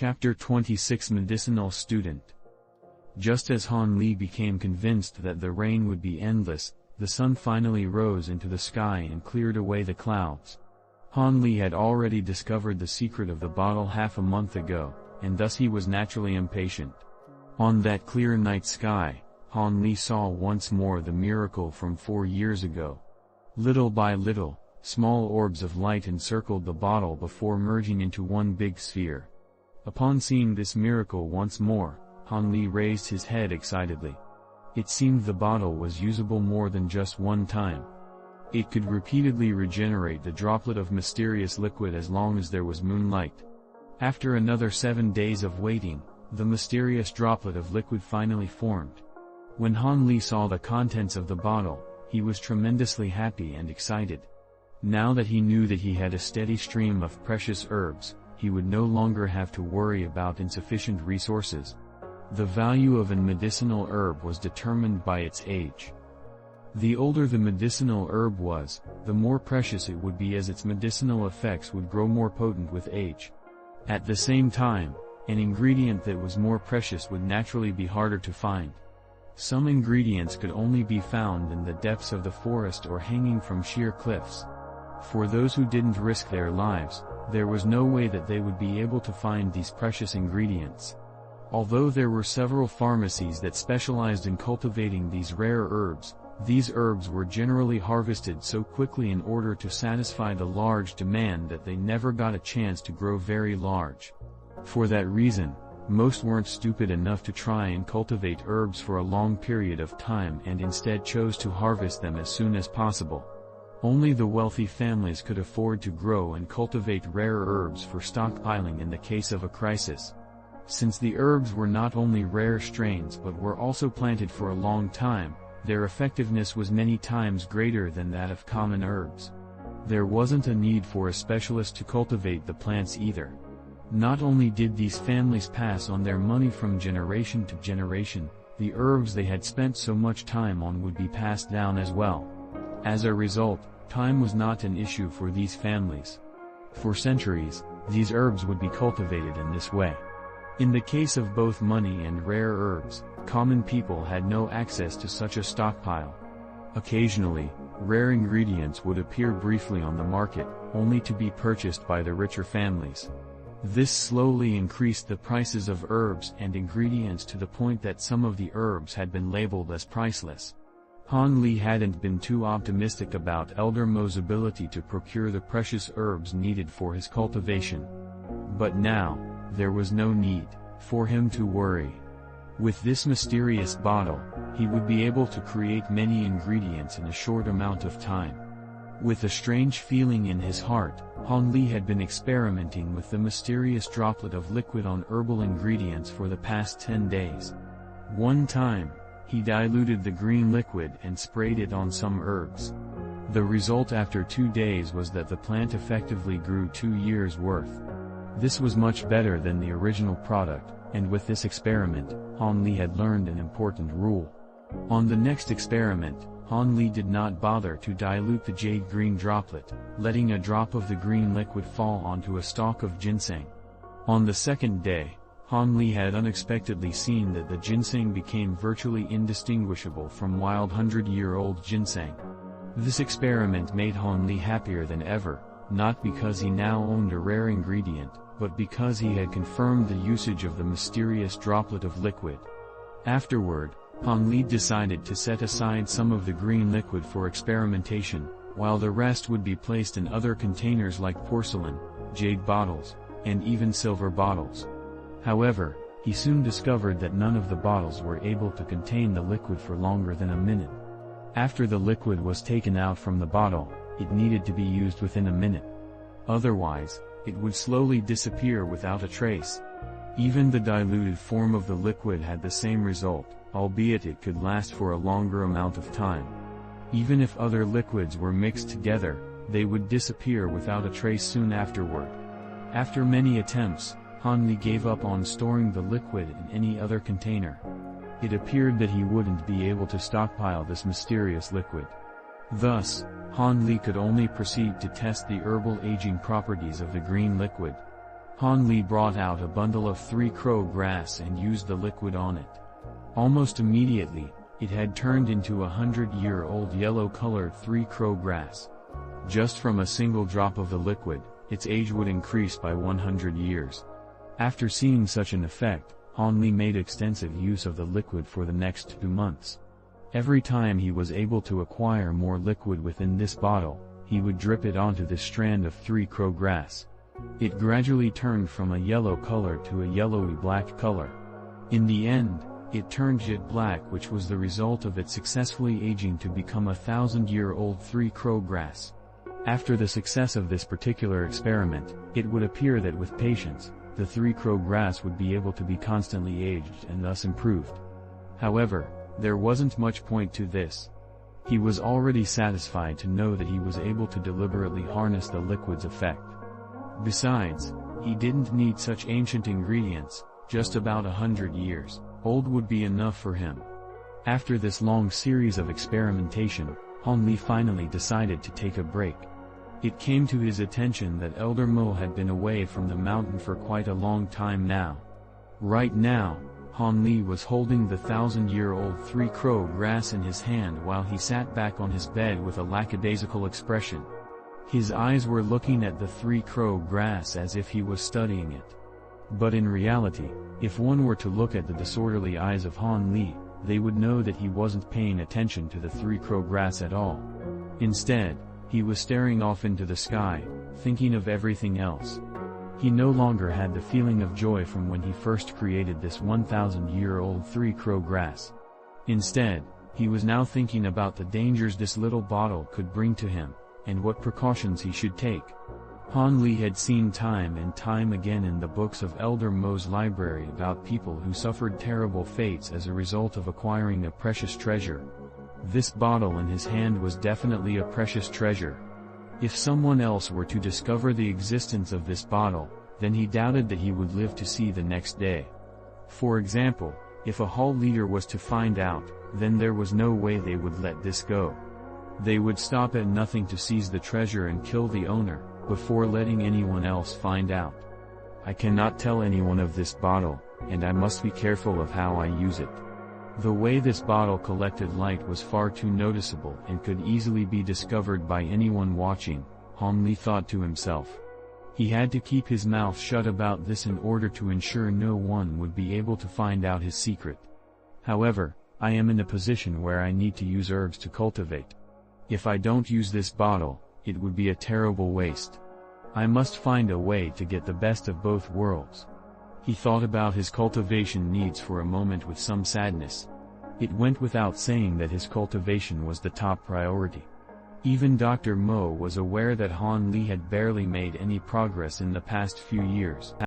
Chapter 26 Medicinal Student. Just as Han Li became convinced that the rain would be endless, the sun finally rose into the sky and cleared away the clouds. Han Li had already discovered the secret of the bottle half a month ago, and thus he was naturally impatient. On that clear night sky, Han Li saw once more the miracle from 4 years ago. Little by little, small orbs of light encircled the bottle before merging into one big sphere. Upon seeing this miracle once more, Han Li raised his head excitedly. It seemed the bottle was usable more than just one time. It could repeatedly regenerate the droplet of mysterious liquid as long as there was moonlight. After another 7 days of waiting, the mysterious droplet of liquid finally formed. When Han Li saw the contents of the bottle, he was tremendously happy and excited. Now that he knew that he had a steady stream of precious herbs, he would no longer have to worry about insufficient resources. The value of a medicinal herb was determined by its age. The older the medicinal herb was, the more precious it would be, as its medicinal effects would grow more potent with age. At the same time, an ingredient that was more precious would naturally be harder to find. Some ingredients could only be found in the depths of the forest or hanging from sheer cliffs. For those who didn't risk their lives, there was no way that they would be able to find these precious ingredients. Although there were several pharmacies that specialized in cultivating these rare herbs, these herbs were generally harvested so quickly in order to satisfy the large demand that they never got a chance to grow very large. For that reason, most weren't stupid enough to try and cultivate herbs for a long period of time and instead chose to harvest them as soon as possible. Only the wealthy families could afford to grow and cultivate rare herbs for stockpiling in the case of a crisis. Since the herbs were not only rare strains but were also planted for a long time, their effectiveness was many times greater than that of common herbs. There wasn't a need for a specialist to cultivate the plants either. Not only did these families pass on their money from generation to generation, the herbs they had spent so much time on would be passed down as well. As a result, time was not an issue for these families. For centuries, these herbs would be cultivated in this way. In the case of both money and rare herbs, common people had no access to such a stockpile. Occasionally, rare ingredients would appear briefly on the market, only to be purchased by the richer families. This slowly increased the prices of herbs and ingredients to the point that some of the herbs had been labeled as priceless. Han Li hadn't been too optimistic about Elder Mo's ability to procure the precious herbs needed for his cultivation. But now, there was no need for him to worry. With this mysterious bottle, he would be able to create many ingredients in a short amount of time. With a strange feeling in his heart, Han Li had been experimenting with the mysterious droplet of liquid on herbal ingredients for the past 10 days. One time, he diluted the green liquid and sprayed it on some herbs. The result after 2 days was that the plant effectively grew 2 years' worth. This was much better than the original product, and with this experiment, Han Li had learned an important rule. On the next experiment, Han Li did not bother to dilute the jade green droplet, letting a drop of the green liquid fall onto a stalk of ginseng. On the second day, Han Li had unexpectedly seen that the ginseng became virtually indistinguishable from wild 100-year-old ginseng. This experiment made Han Li happier than ever, not because he now owned a rare ingredient, but because he had confirmed the usage of the mysterious droplet of liquid. Afterward, Han Li decided to set aside some of the green liquid for experimentation, while the rest would be placed in other containers like porcelain, jade bottles, and even silver bottles. However, he soon discovered that none of the bottles were able to contain the liquid for longer than a minute. After the liquid was taken out from the bottle, it needed to be used within a minute. Otherwise, it would slowly disappear without a trace. Even the diluted form of the liquid had the same result, albeit it could last for a longer amount of time. Even if other liquids were mixed together, they would disappear without a trace soon afterward. After many attempts, Han Li gave up on storing the liquid in any other container. It appeared that he wouldn't be able to stockpile this mysterious liquid. Thus, Han Li could only proceed to test the herbal aging properties of the green liquid. Han Li brought out a bundle of 3-crow grass and used the liquid on it. Almost immediately, it had turned into 100-year-old yellow-colored 3-crow grass. Just from a single drop of the liquid, its age would increase by 100 years. After seeing such an effect, Han Li made extensive use of the liquid for the next 2 months. Every time he was able to acquire more liquid within this bottle, he would drip it onto this strand of 3-crow grass. It gradually turned from a yellow color to a yellowy-black color. In the end, it turned jet black, which was the result of it successfully aging to become a 1,000-year-old 3-crow grass. After the success of this particular experiment, it would appear that with patience, the 3-crow grass would be able to be constantly aged and thus improved. However, there wasn't much point to this. He was already satisfied to know that he was able to deliberately harness the liquid's effect. Besides, he didn't need such ancient ingredients, just about 100 years old would be enough for him. After this long series of experimentation, Han Li finally decided to take a break. It came to his attention that Elder Mo had been away from the mountain for quite a long time now. Right now, Han Li was holding the 1,000-year-old 3-crow grass in his hand while he sat back on his bed with a lackadaisical expression. His eyes were looking at the 3-crow grass as if he was studying it. But in reality, if one were to look at the disorderly eyes of Han Li, they would know that he wasn't paying attention to the 3-crow grass at all. Instead, he was staring off into the sky, thinking of everything else. He no longer had the feeling of joy from when he first created this 1,000-year-old 3-crow grass. Instead, he was now thinking about the dangers this little bottle could bring to him, and what precautions he should take. Han Li had seen time and time again in the books of Elder Mo's library about people who suffered terrible fates as a result of acquiring a precious treasure. This bottle in his hand was definitely a precious treasure. If someone else were to discover the existence of this bottle, then he doubted that he would live to see the next day. For example, if a hall leader was to find out, then there was no way they would let this go. They would stop at nothing to seize the treasure and kill the owner, before letting anyone else find out. I cannot tell anyone of this bottle, and I must be careful of how I use it. The way this bottle collected light was far too noticeable and could easily be discovered by anyone watching, Han Li thought to himself. He had to keep his mouth shut about this in order to ensure no one would be able to find out his secret. However, I am in a position where I need to use herbs to cultivate. If I don't use this bottle, it would be a terrible waste. I must find a way to get the best of both worlds. He thought about his cultivation needs for a moment with some sadness. It went without saying that his cultivation was the top priority. Even Dr. Mo was aware that Han Li had barely made any progress in the past few years.